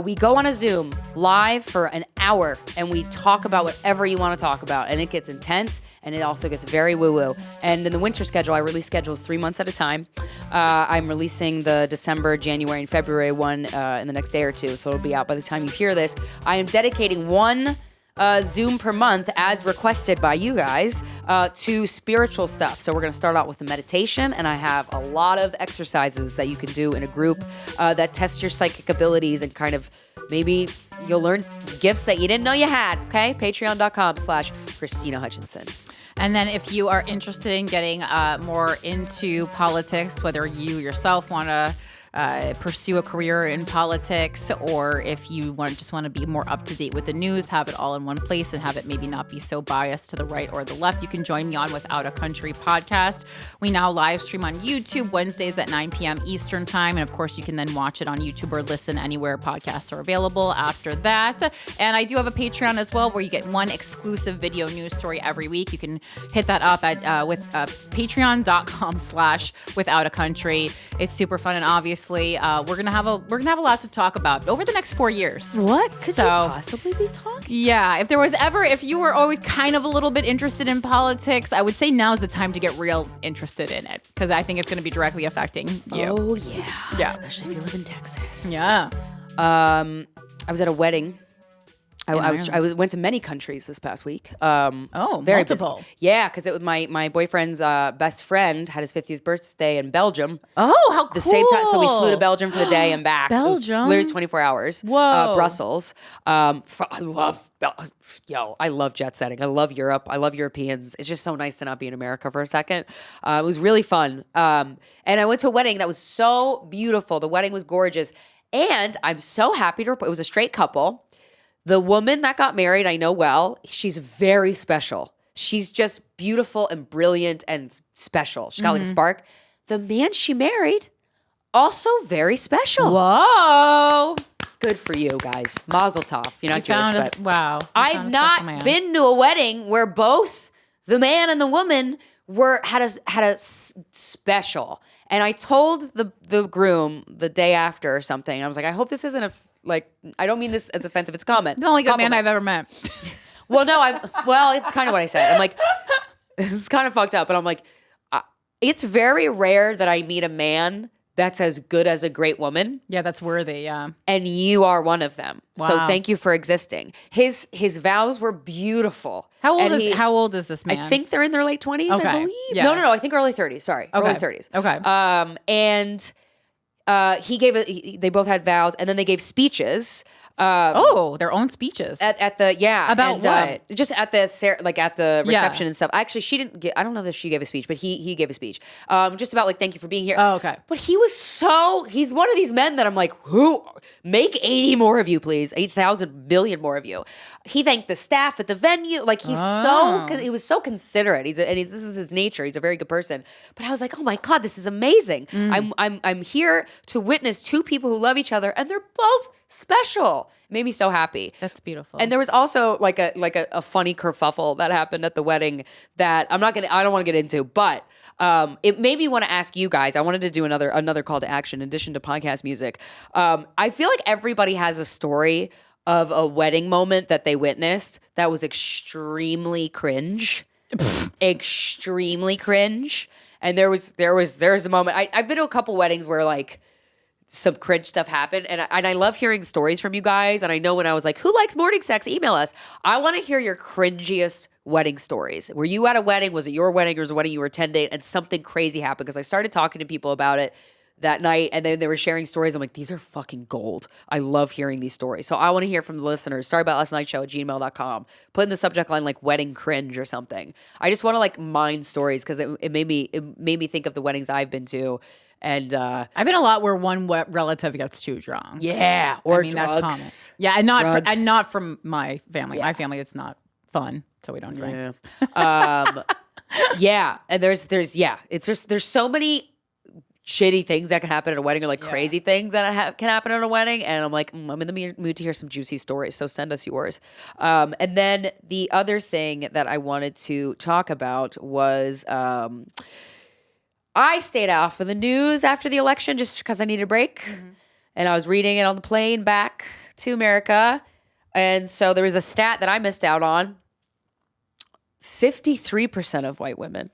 we go on a Zoom live for an hour and we talk about whatever you want to talk about. And it gets intense and it also gets very woo-woo. And in the winter schedule, I release schedules 3 months at a time. I'm releasing the December, January, and February one in the next day or two. So it'll be out by the time you hear this. I am dedicating one Zoom per month as requested by you guys to spiritual stuff. So we're going to start out with a meditation, and I have a lot of exercises that you can do in a group that test your psychic abilities and kind of maybe you'll learn gifts that you didn't know you had. Okay, patreon.com/Krystyna Hutchinson. And then if you are interested in getting more into politics, whether you yourself want to pursue a career in politics, or if you just want to be more up to date with the news, have it all in one place and have it maybe not be so biased to the right or the left, you can join me on Without a Country podcast. We now live stream on YouTube Wednesdays at 9 p.m. Eastern time. And of course, you can then watch it on YouTube or listen anywhere podcasts are available after that. And I do have a Patreon as well, where you get one exclusive video news story every week. You can hit that up at patreon.com/withoutacountry. It's super fun, and obviously we're gonna have a lot to talk about over the next 4 years. What could you possibly be talking? Yeah, if you were always kind of a little bit interested in politics, I would say now's the time to get real interested in it, because I think it's going to be directly affecting you. Oh yeah, especially if you live in Texas. Yeah. I was at a wedding. I went to many countries this past week. Very multiple. Busy. Yeah, because it was my boyfriend's best friend had his 50th birthday in Belgium. Oh, how cool! The same time, so we flew to Belgium for the day and back. Belgium, it was literally 24 hours. Whoa, Brussels. I love jet setting. I love Europe. I love Europeans. It's just so nice to not be in America for a second. It was really fun. And I went to a wedding that was so beautiful. The wedding was gorgeous, and I'm so happy to report it was a straight couple. The woman that got married, I know well, she's very special. She's just beautiful and brilliant and special. She's got like a spark. The man she married, also very special. Whoa. Good for you guys. Mazel tov. You're not Jewish, but wow. I've not been to a wedding where both the man and the woman had a special. And I told the groom the day after or something. I was like, I hope this isn't I don't mean this as offensive. It's comment. The only good man I've ever met. Well, no, it's kind of what I said. I'm like, this is kind of fucked up. But I'm like, it's very rare that I meet a man that's as good as a great woman. Yeah, that's worthy, yeah. And you are one of them. Wow. So thank you for existing. His vows were beautiful. How old is this man? I think they're in their late 20s, okay. I believe. Yeah. No, I think early 30s. Sorry. Okay. Early 30s. Okay. They both had vows, and then they gave speeches. Their own speeches at the about what? Just at the reception and stuff. Actually, she didn't get. I don't know if she gave a speech, but he gave a speech. Just about like, thank you for being here. Oh, okay. But he's one of these men that I'm like, who make 80 more of you, please, 8,000 billion more of you. He thanked the staff at the venue. Like he was so considerate. This is his nature. He's a very good person. But I was like, oh my God, this is amazing. I'm here to witness two people who love each other, and they're both special. It made me so happy. That's beautiful. And there was also like a funny kerfuffle that happened at the wedding that I don't want to get into, but it made me want to ask you guys. I wanted to do another call to action in addition to podcast music. I feel like everybody has a story of a wedding moment that they witnessed that was extremely cringe. Extremely cringe. And there was a moment. I've been to a couple weddings where like some cringe stuff happened, and I love hearing stories from you guys. And I know when I was like, who likes morning sex? Email us. I want to hear your cringiest wedding stories. Were you at a wedding? Was it your wedding, or was it a wedding you were attending and something crazy happened? Because I started talking to people about it that night, and then they were sharing stories. I'm like, these are fucking gold. I love hearing these stories. So I want to hear from the listeners. SorryAboutLastNightShow@gmail.com. Put in the subject line like wedding cringe or something. I just want to like mine stories, because it made me think of the weddings I've been to. And I've been a lot where one relative gets too drunk. Yeah, or drugs. That's common. Yeah, and not from my family. Yeah. My family, it's not fun, so we don't drink. Yeah. Yeah, and there's so many shitty things that can happen at a wedding, or like crazy things that can happen at a wedding. And I'm like, I'm in the mood to hear some juicy stories, so send us yours. And then the other thing that I wanted to talk about was I stayed off of the news after the election just because I needed a break. Mm-hmm. And I was reading it on the plane back to America. And so there was a stat that I missed out on. 53% of white women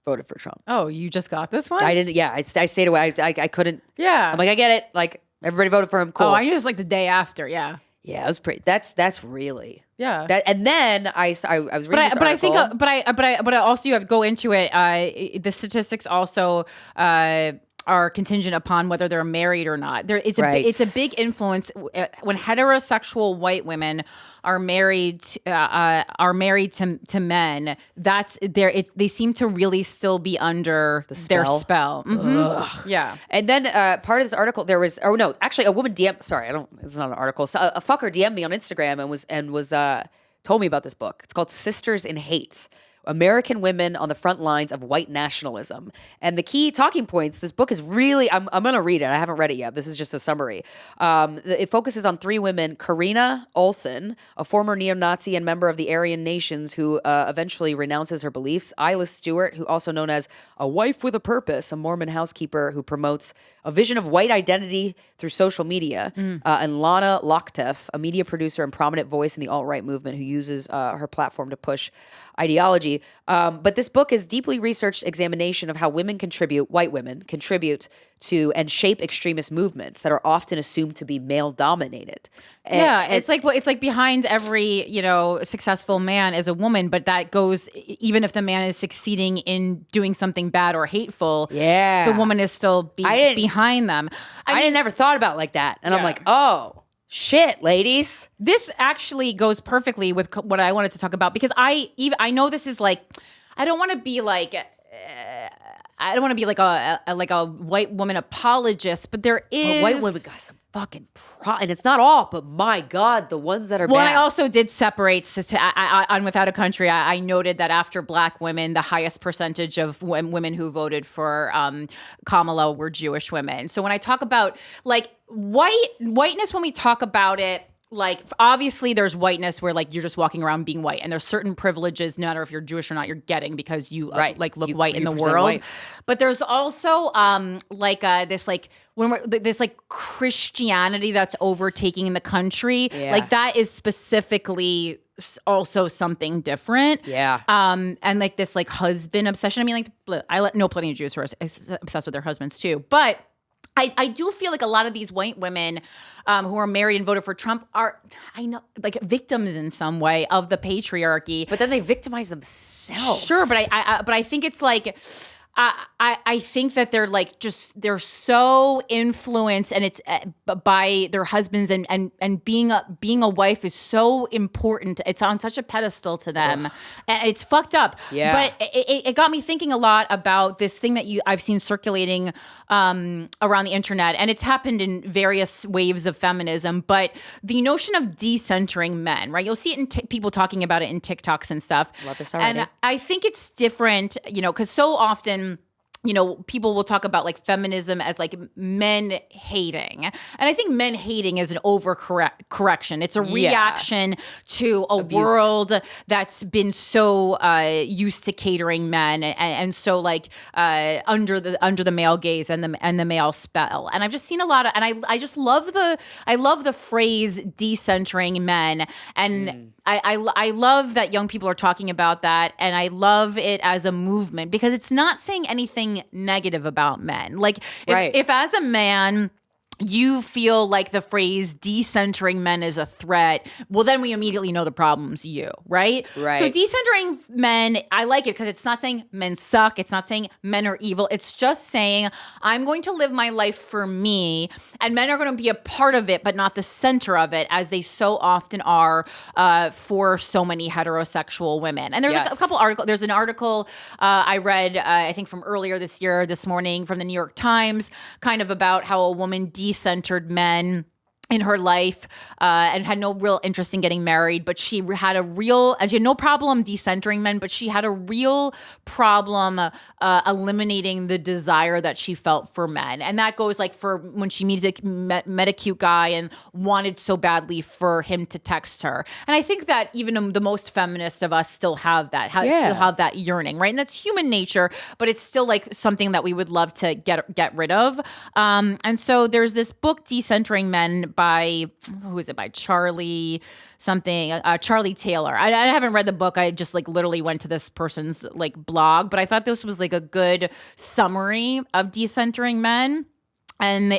voted for Trump. Oh, you just got this one? I didn't. Yeah, I stayed away. I couldn't. Yeah. I'm like, I get it. Like, everybody voted for him. Cool. Oh, I knew this like the day after. Yeah. Yeah, it was pretty. That's really. Yeah. And then I was reading this article. But I also you have to go into it. The statistics also are contingent upon whether they're married or not. It's a big influence when heterosexual white women are married to men. That's they seem to really still be under their spell. Mm-hmm. Yeah. And then part of this article, there was actually a woman DM. Sorry, it's not an article. So a fucker DM'd me on Instagram and was told me about this book. It's called Sisters in Hate: American Women on the Front Lines of White Nationalism. And the key talking points, this book is really, I'm going to read it. I haven't read it yet. This is just a summary. It focuses on 3 women: Karina Olson, a former neo-Nazi and member of the Aryan Nations who eventually renounces her beliefs; Isla Stewart, who also known as a wife with a purpose, a Mormon housekeeper who promotes a vision of white identity through social media; and Lana Lochtef, a media producer and prominent voice in the alt-right movement who uses her platform to push ideology. But this book is deeply researched examination of how white women contribute to and shape extremist movements that are often assumed to be male dominated. It's like behind every, successful man is a woman, but that goes, even if the man is succeeding in doing something bad or hateful, the woman is still behind them. I never thought about it like that. And I'm like, oh, shit, ladies. This actually goes perfectly with what I wanted to talk about, because I know this is like, I don't want to be like a white woman apologist, but there is. But white women got some fucking and it's not all, but my God, the ones that are bad. I also did separate on Without a Country. I noted that after Black women, the highest percentage of women who voted for Kamala were Jewish women. So when I talk about like whiteness, when we talk about it, like, obviously there's whiteness where like you're just walking around being white, and there's certain privileges, no matter if you're Jewish or not, you're getting because you look white in the world. White. But there's also this Christianity that's overtaking the country. Yeah. Like that is specifically also something different. Yeah. And like this like husband obsession. I mean, like I know plenty of Jews who are obsessed with their husbands too, but I do feel like a lot of these white women who are married and voted for Trump are, I know, like victims in some way of the patriarchy. But then they victimize themselves. Sure, but I think it's like, I think that they're so influenced, and it's by their husbands, and being a wife is so important. It's on such a pedestal to them. Ugh. And it's fucked up. Yeah. But it got me thinking a lot about this thing that I've seen circulating around the internet, and it's happened in various waves of feminism. But the notion of decentering men, right? You'll see it in people talking about it in TikToks and stuff. Love this already. And I think it's different, because so often, people will talk about like feminism as like men hating. And I think men hating is an overcorrection. It's a reaction to a world that's been so used to catering men and so like under the male gaze and the male spell. And I've just seen a lot of, and I just love the phrase decentering men. And I love that young people are talking about that, and I love it as a movement because it's not saying anything negative about men. Like if as a man you feel like the phrase decentering men is a threat, well, then we immediately know the problem's you, right? Right. So decentering men, I like it because it's not saying men suck. It's not saying men are evil. It's just saying I'm going to live my life for me, and men are going to be a part of it, but not the center of it, as they so often are for so many heterosexual women. And there's a couple articles. There's an article I read, I think from earlier this morning, from the New York Times, kind of about how a woman decentered men in her life and had no real interest in getting married, but she had no problem decentering men, but she had a real problem eliminating the desire that she felt for men. And that goes like for when she met a cute guy and wanted so badly for him to text her. And I think that even the most feminist of us still have that, still have that yearning, right? And that's human nature, but it's still like something that we would love to get rid of. And so there's this book, Decentering Men, by Charlie Taylor. I haven't read the book. I just like literally went to this person's like blog, but I thought this was like a good summary of decentering men. And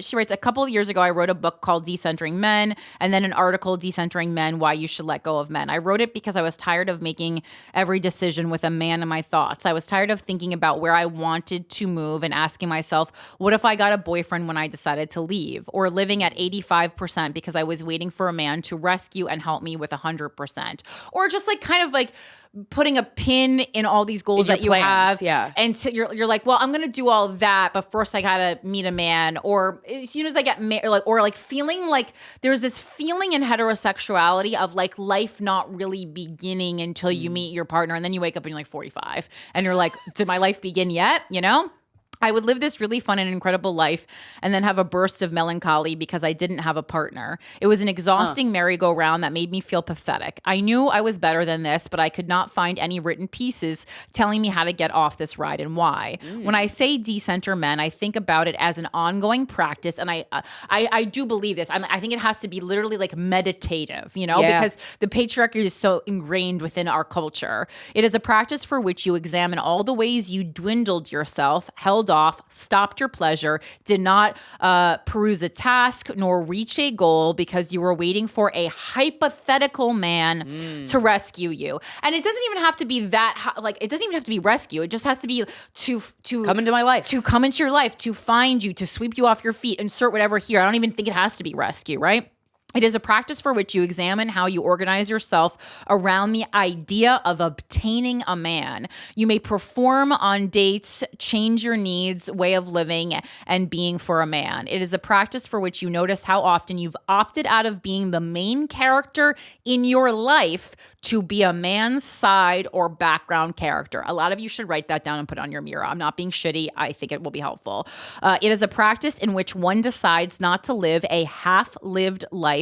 she writes, a couple of years ago, I wrote a book called Decentering Men, and then an article, Decentering Men, Why You Should Let Go of Men. I wrote it because I was tired of making every decision with a man in my thoughts. I was tired of thinking about where I wanted to move and asking myself, what if I got a boyfriend when I decided to leave? Or living at 85% because I was waiting for a man to rescue and help me with 100%. Or just like kind of like putting a pin in all these goals that you have. Yeah. And you're like, well, I'm going to do all that, but first I got to meet a man. Or as soon as I get married, or like feeling like there's this feeling in heterosexuality of like life not really beginning until you meet your partner. And then you wake up and you're like 45 and you're like, did my life begin yet? You know? I would live this really fun and incredible life and then have a burst of melancholy because I didn't have a partner. It was an exhausting merry-go-round that made me feel pathetic. I knew I was better than this, but I could not find any written pieces telling me how to get off this ride and why. When I say decenter men, I think about it as an ongoing practice, and I do believe this. I think it has to be literally like meditative, you know, because the patriarchy is so ingrained within our culture. It is a practice for which you examine all the ways you dwindled yourself, held off, stopped your pleasure, did not peruse a task nor reach a goal because you were waiting for a hypothetical man to rescue you. And it doesn't even have to be that, like, it doesn't even have to be rescue. It just has to be to come into my life, to come into your life, to find you, to sweep you off your feet, insert whatever here. I don't even think it has to be rescue, right? It is a practice for which you examine how you organize yourself around the idea of obtaining a man. You may perform on dates, change your needs, way of living, and being for a man. It is a practice for which you notice how often you've opted out of being the main character in your life to be a man's side or background character. A lot of you should write that down and put it on your mirror. I'm not being shitty. I think it will be helpful. It is a practice in which one decides not to live a half-lived life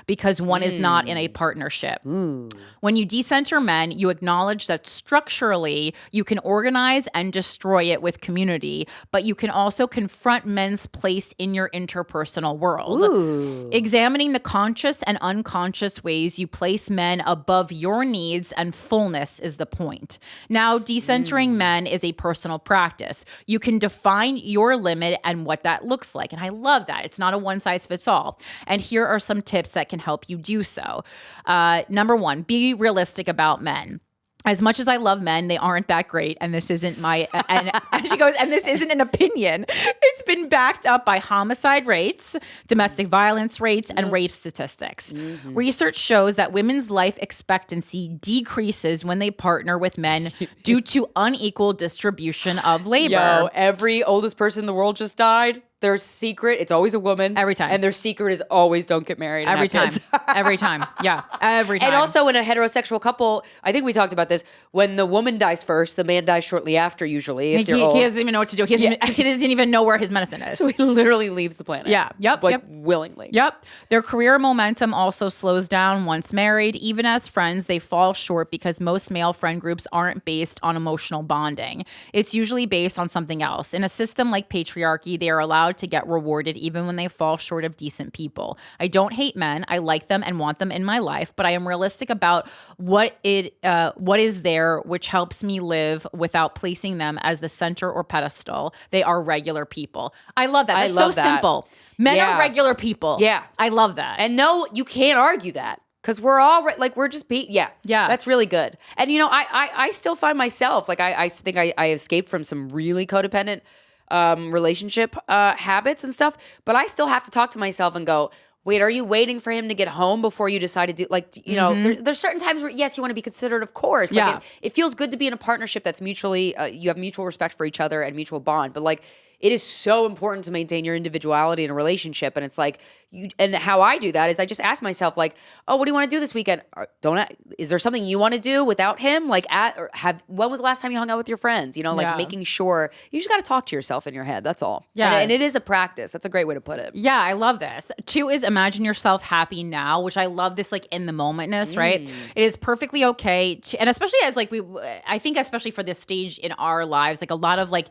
because one is not in a partnership. When you decenter men, you acknowledge that structurally you can organize and destroy it with community, but you can also confront men's place in your interpersonal world. Examining the conscious and unconscious ways you place men above your needs and fullness is the point. Now, decentering men is a personal practice. You can define your limit and what that looks like. And I love that. It's not a one size fits all. And here are some tips that can help you do so. Number one, be realistic about men. As much as I love men, they aren't that great. And this isn't my, and she goes, and this isn't an opinion. It's been backed up by homicide rates, domestic violence rates, and rape statistics. Research shows that women's life expectancy decreases when they partner with men due to unequal distribution of labor. Yo, every oldest person in the world just died. Their secret, it's always a woman. Every time. And their secret is always don't get married. Every time. Every time. Yeah. Every time. And also in a heterosexual couple, I think we talked about this, when the woman dies first, the man dies shortly after usually. If he doesn't even know what to do. He doesn't even know where his medicine is. So he literally leaves the planet. Yeah. Yep. Like willingly. Yep. Their career momentum also slows down once married. Even as friends, they fall short because most male friend groups aren't based on emotional bonding. It's usually based on something else. In a system like patriarchy, they are allowed to get rewarded even when they fall short of decent people. I don't hate men. I like them and want them in my life, but I am realistic about what is there which helps me live without placing them as the center or pedestal. They are regular people. I love that. That's so simple. Men are regular people. Yeah. I love that. And no, you can't argue that. Because we're all like, we're just yeah. That's really good. And you know, I still find myself like I think I escaped from some really codependent relationship habits and stuff, but I still have to talk to myself and go, wait, are you waiting for him to get home before you decide to do, like, you know, there's certain times where, yes, you want to be considerate, of course. Like it feels good to be in a partnership that's mutually, you have mutual respect for each other and mutual bond. But like, it is so important to maintain your individuality in a relationship. And it's like, and how I do that is I just ask myself, like, oh, what do you want to do this weekend? Is there something you want to do without him? Like, when was the last time you hung out with your friends? You know, like making sure you just got to talk to yourself in your head. That's all. Yeah. And it is a practice. That's a great way to put it. Yeah, I love this. 2 is imagine yourself happy now, which I love this, like, in the momentness, right? It is perfectly okay to, and especially as like I think especially for this stage in our lives, like a lot of like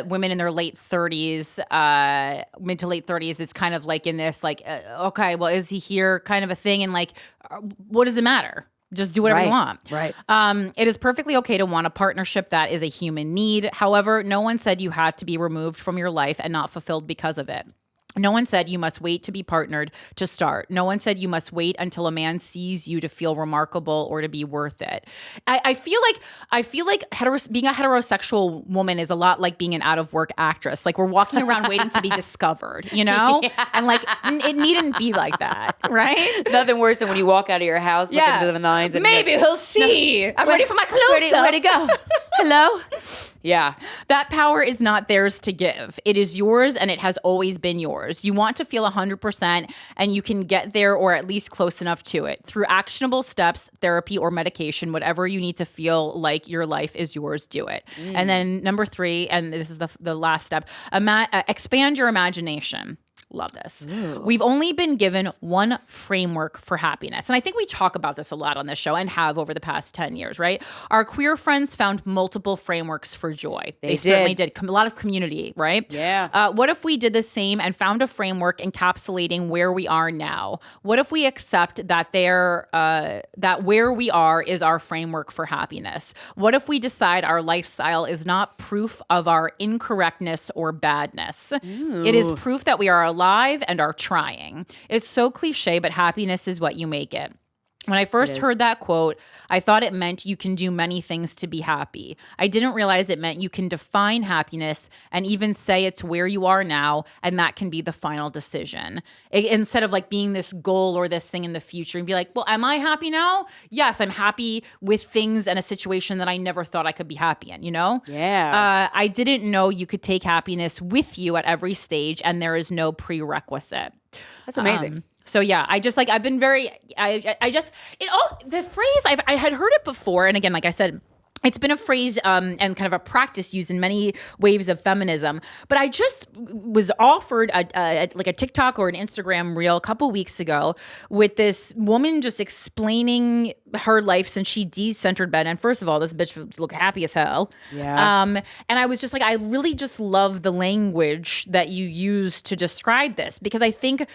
women in their late 30s, mid to late 30s, it's kind of like in this like, okay, well, is he here kind of a thing? And like, what does it matter? Just do whatever you want. Right. It is perfectly okay to want a partnership that is a human need. However, no one said you had to be removed from your life and not fulfilled because of it. No one said you must wait to be partnered to start. No one said you must wait until a man sees you to feel remarkable or to be worth it. I feel like being a heterosexual woman is a lot like being an out of work actress. Like we're walking around waiting to be discovered, you know? Yeah. And like it needn't be like that, right? Nothing worse than when you walk out of your house looking into the nines. And maybe he'll see. No, I'm ready for my clothes. Where'd he go? Hello? Yeah. That power is not theirs to give. It is yours and it has always been yours. You want to feel 100% and you can get there or at least close enough to it through actionable steps, therapy, or medication, whatever you need to feel like your life is yours, do it. And then number 3, and this is the last step, expand your imagination. Love this. Ooh. We've only been given one framework for happiness. And I think we talk about this a lot on this show and have over the past 10 years, right? Our queer friends found multiple frameworks for joy. They certainly did. A lot of community, right? Yeah. What if we did the same and found a framework encapsulating where we are now? What if we accept that that where we are is our framework for happiness? What if we decide our lifestyle is not proof of our incorrectness or badness? Ooh. It is proof that we are alive and are trying. It's so cliche, but happiness is what you make it. When I first heard that quote, I thought it meant you can do many things to be happy. I didn't realize it meant you can define happiness and even say it's where you are now, and that can be the final decision. Instead of like being this goal or this thing in the future and be like, well, am I happy now? Yes, I'm happy with things and a situation that I never thought I could be happy in, you know? Yeah. I didn't know you could take happiness with you at every stage and there is no prerequisite. That's amazing. So yeah, I've been very, the phrase, I had heard it before. And again, like I said, it's been a phrase and kind of a practice used in many waves of feminism. But I just was offered a TikTok or an Instagram reel a couple weeks ago with this woman just explaining her life since she decentered Ben. And first of all, this bitch looked happy as hell. Yeah. And I was just like, I really just love the language that you use to describe this, because I think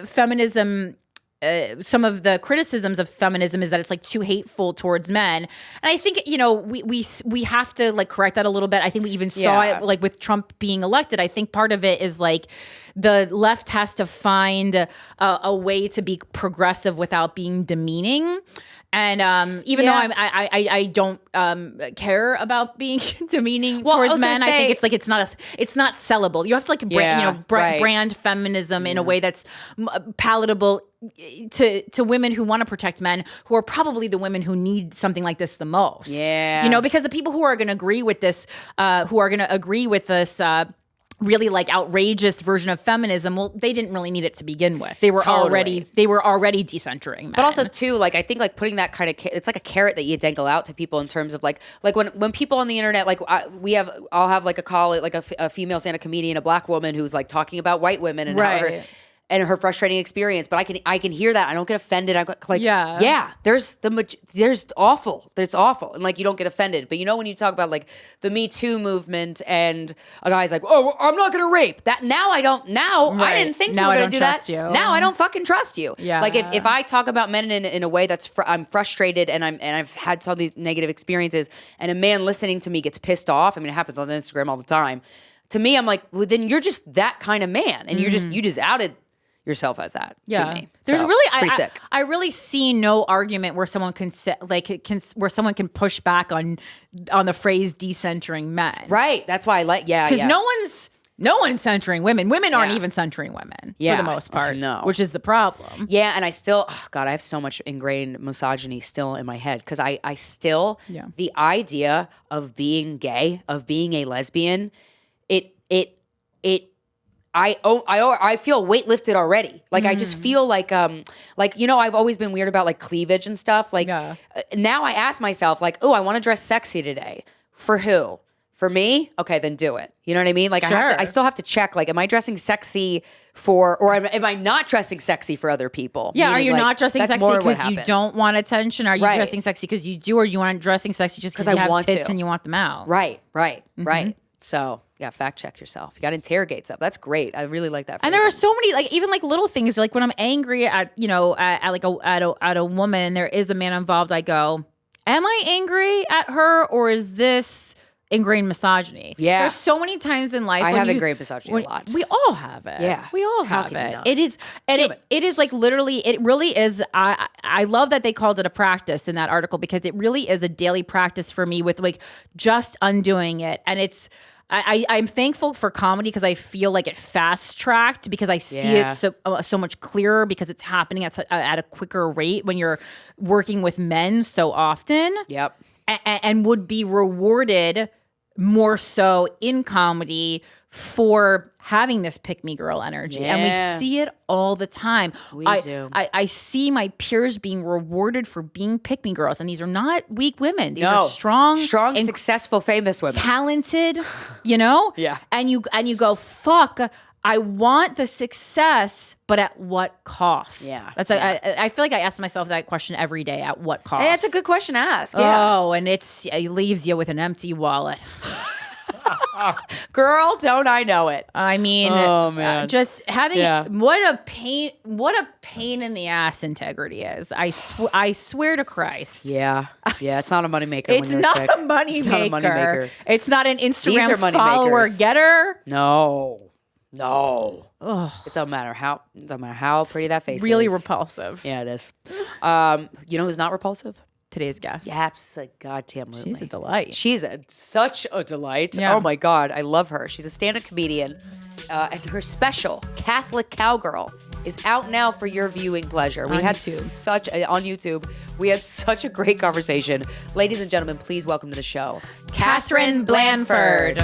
feminism, some of the criticisms of feminism is that it's like too hateful towards men. And I think, you know, we have to like correct that a little bit. I think we even saw it like with Trump being elected. I think part of it is like the left has to find a way to be progressive without being demeaning. And even though I don't care about being demeaning towards men, I think it's like it's not sellable. You have to like brand feminism in a way that's palatable to women who want to protect men, who are probably the women who need something like this the most. Yeah, you know, because the people who are going to agree with this, really like outrageous version of feminism, well, they didn't really need it to begin with. They were already decentering men. But also too, like I think like putting that kind of it's like a carrot that you dangle out to people in terms of like when people on the internet, like I'll have like a call it like a female stand-up comedian, a black woman who's like talking about white women and how her frustrating experience, but I can hear that. I don't get offended. I'm like, there's awful. It's awful, and like you don't get offended. But you know when you talk about like the Me Too movement, and a guy's like, oh, I'm not gonna rape that. Now I don't. Now I didn't think you were gonna do that. Now I don't fucking trust you. Yeah. Like if I talk about men in a way that's I'm frustrated and I've had some of these negative experiences, and a man listening to me gets pissed off. I mean, it happens on Instagram all the time. To me, I'm like, well, then you're just that kind of man, and you just outed yourself as that to me. There's so, really sick. I really see no argument where someone can where someone can push back on the phrase decentering men. Right. That's why I like because no one's centering women. Women aren't even centering women for the most part. No. Which is the problem. Yeah, and I still I have so much ingrained misogyny still in my head because I still the idea of being gay, of being a lesbian, I feel weightlifted already. Like I just feel like you know, I've always been weird about like cleavage and stuff. Like now I ask myself like, oh, I want to dress sexy today. For who? For me? Okay, then do it. You know what I mean? Like I still have to check. Like, am I dressing sexy or am I not dressing sexy for other people? Yeah, meaning, are you like, not dressing sexy because you don't want attention? Are you dressing sexy because you do, or you want dressing sexy just because you have tits and you want them out? Right. So yeah, fact check yourself. You got to interrogate stuff. That's great. I really like that. And there are phrasing. so many, like even like little things. Like when I'm angry at at a woman, and there is a man involved, I go, "Am I angry at her, or is this ingrained misogyny?" Yeah. There's so many times in life I when have ingrained misogyny a lot. We all have it. Yeah. we all How have can you it. not? It is, and human. it is like literally. It really is. I love that they called it a practice in that article, because it really is a daily practice for me with like just undoing it, and it's. I'm thankful for comedy because I feel like it fast tracked, because I see Yeah. it so much clearer, because it's happening at a quicker rate when you're working with men so often. Yep. And would be rewarded more so in comedy for having this pick-me girl energy. Yeah. And we see it all the time. We do. I see my peers being rewarded for being pick-me girls, and these are not weak women. These No. are strong, and successful, famous women. talented, you know? Yeah. And you go, fuck, I want the success, but at what cost? Yeah. That's I feel like I ask myself that question every day. At what cost? And that's a good question to ask. Yeah. Oh, and it leaves you with an empty wallet. Girl, don't I know it? I mean, Oh, man. just having Yeah. what a pain in the ass integrity is. I swear to Christ. Yeah. Yeah, it's not a moneymaker. It's when you're not chick. a money It's not a maker. moneymaker. It's not an Instagram are money follower makers. getter. No. It doesn't matter how pretty that face Really is. repulsive. Yeah, it is. You know who's not repulsive? Today's guest. Goddamn. She's a delight. She's such a delight. Yeah. Oh my God, I love her. She's a stand-up comedian, and her special Catholic Cowgirl is out now for your viewing pleasure. We On had YouTube. on YouTube. We had such a great conversation, ladies and gentlemen. Please welcome to the show, Catherine Blanford.